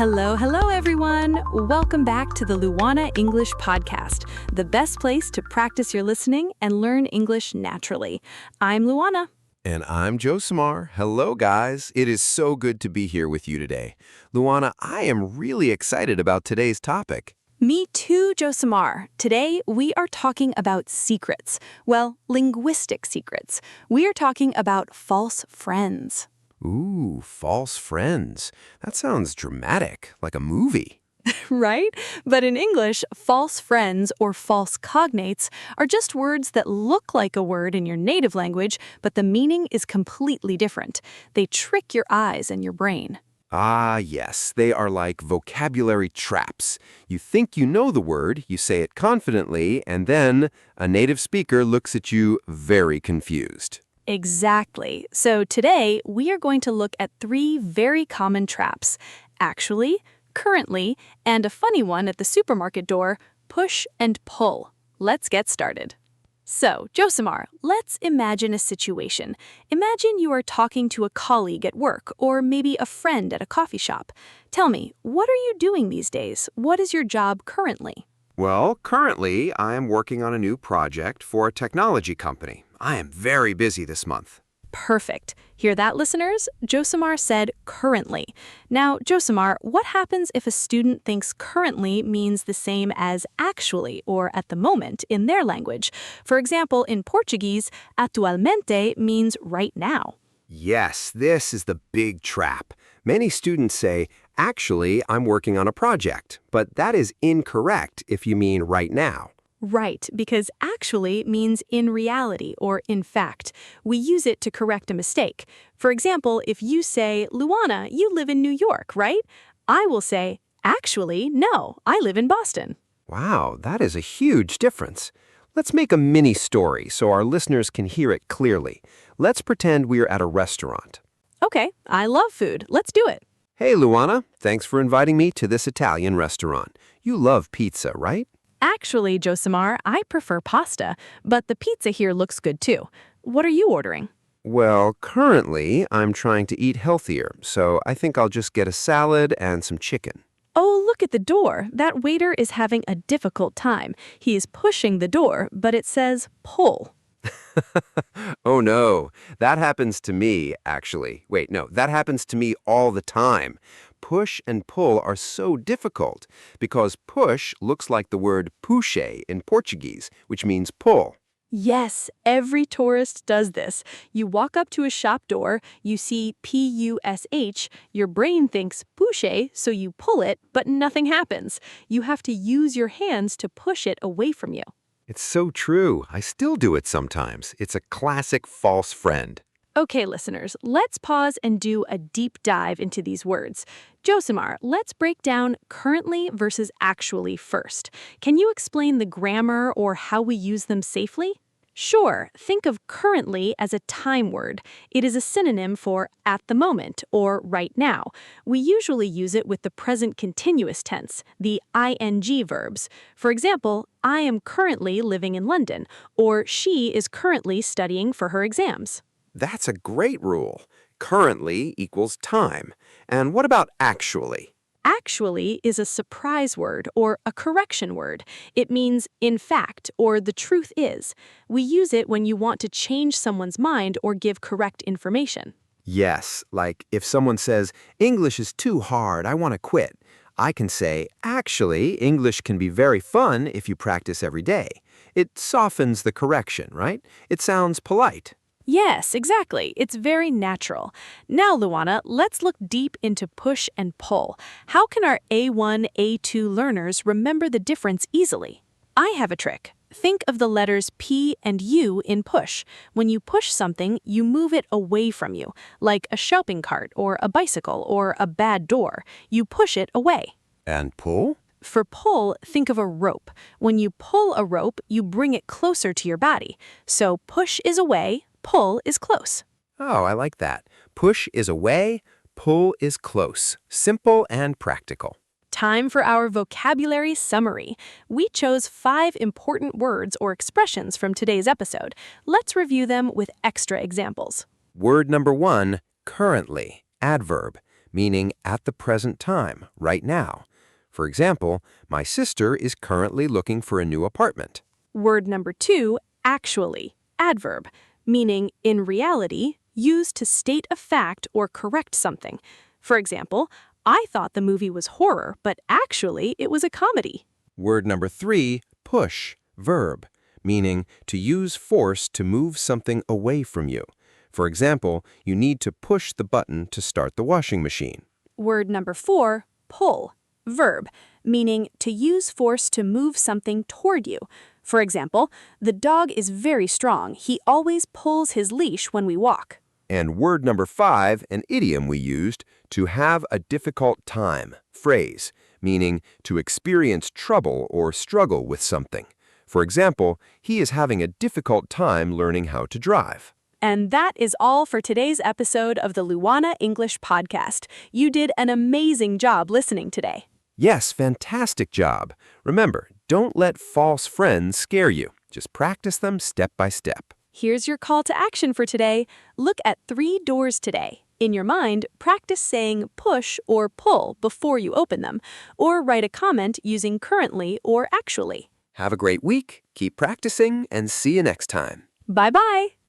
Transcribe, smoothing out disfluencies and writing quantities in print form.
Hello, everyone. Welcome back to the Luana English Podcast, the best place to practice your listening and learn English naturally. I'm Luana. And I'm Josimar. Hello, guys. It is so good to be here with you today. Luana, I am really excited about today's topic. Me too, Josimar. Today, we are talking about secrets. Well, linguistic secrets. We are talking about false friends. Ooh, false friends. That sounds dramatic, like a movie. Right? But in English, false friends or false cognates are just words that look like a word in your native language, but the meaning is completely different. They trick your eyes and your brain. Ah, yes. They are like vocabulary traps. You think you know the word, you say it confidently, and then a native speaker looks at you very confused. Exactly. So today, we are going to look at 3 very common traps. Actually, currently, and a funny one at the supermarket door, push and pull. Let's get started. So, Josimar, let's imagine a situation. Imagine you are talking to a colleague at work or maybe a friend at a coffee shop. Tell me, what are you doing these days? What is your job currently? Well, currently, I am working on a new project for a technology company. I am very busy this month. Perfect. Hear that, listeners? Josimar said currently. Now, Josimar, what happens if a student thinks currently means the same as actually or at the moment in their language? For example, in Portuguese, atualmente means right now. Yes, this is the big trap. Many students say, actually, I'm working on a project, but that is incorrect if you mean right now. Right, because actually means in reality or in fact. We use it to correct a mistake. For example, if you say, Luana, you live in New York, right? I will say, actually, no, I live in Boston. Wow, that is a huge difference. Let's make a mini story so our listeners can hear it clearly. Let's pretend we're at a restaurant. Okay, I love food. Let's do it. Hey, Luana, thanks for inviting me to this Italian restaurant. You love pizza, right? Actually, Josimar, I prefer pasta, but the pizza here looks good too. What are you ordering? Well, currently, I'm trying to eat healthier, so I think I'll just get a salad and some chicken. Oh, look at the door. That waiter is having a difficult time. He is pushing the door, but it says pull. Oh no, that happens to me, actually. Wait, no, that happens to me all the time. Push and pull are so difficult because push looks like the word puxer in Portuguese, which means pull. Yes, every tourist does this. You walk up to a shop door, you see P-U-S-H, your brain thinks puxe, so you pull it, but nothing happens. You have to use your hands to push it away from you. It's so true. I still do it sometimes. It's a classic false friend. Okay, listeners, let's pause and do a deep dive into these words. Josimar, let's break down currently versus actually first. Can you explain the grammar or how we use them safely? Sure, think of currently as a time word. It is a synonym for at the moment or right now. We usually use it with the present continuous tense, the ing verbs. For example, I am currently living in London, or she is currently studying for her exams. That's a great rule. Currently equals time. And what about actually? Actually is a surprise word or a correction word. It means in fact or the truth is. We use it when you want to change someone's mind or give correct information. Yes, like if someone says, English is too hard, I want to quit. I can say, actually, English can be very fun if you practice every day. It softens the correction, right? It sounds polite. Yes, exactly. It's very natural. Now, Luana, let's look deep into push and pull. How can our A1, A2 learners remember the difference easily? I have a trick. Think of the letters P and U in push. When you push something, you move it away from you, like a shopping cart or a bicycle or a bad door. You push it away. And pull? For pull, think of a rope. When you pull a rope, you bring it closer to your body. So push is away, pull is close. Oh, I like that. Push is away, pull is close. Simple and practical. Time for our vocabulary summary. We chose 5 important words or expressions from today's episode. Let's review them with extra examples. Word number 1, currently, adverb. meaning at the present time, right now. For example, my sister is currently looking for a new apartment. Word number 2, actually, adverb, meaning in reality, used to state a fact or correct something. For example, I thought the movie was horror, but actually it was a comedy. Word number 3, push, verb, meaning to use force to move something away from you. For example, you need to push the button to start the washing machine. Word number 4, pull, verb, meaning to use force to move something toward you. For example, the dog is very strong. He always pulls his leash when we walk. And word number 5, an idiom we used, to have a difficult time, phrase, meaning to experience trouble or struggle with something. For example, he is having a difficult time learning how to drive. And that is all for today's episode of the Luana English Podcast. You did an amazing job listening today. Yes, fantastic job. Remember, don't let false friends scare you. Just practice them step by step. Here's your call to action for today. Look at 3 doors today. In your mind, practice saying push or pull before you open them, or write a comment using currently or actually. Have a great week, keep practicing, and see you next time. Bye-bye.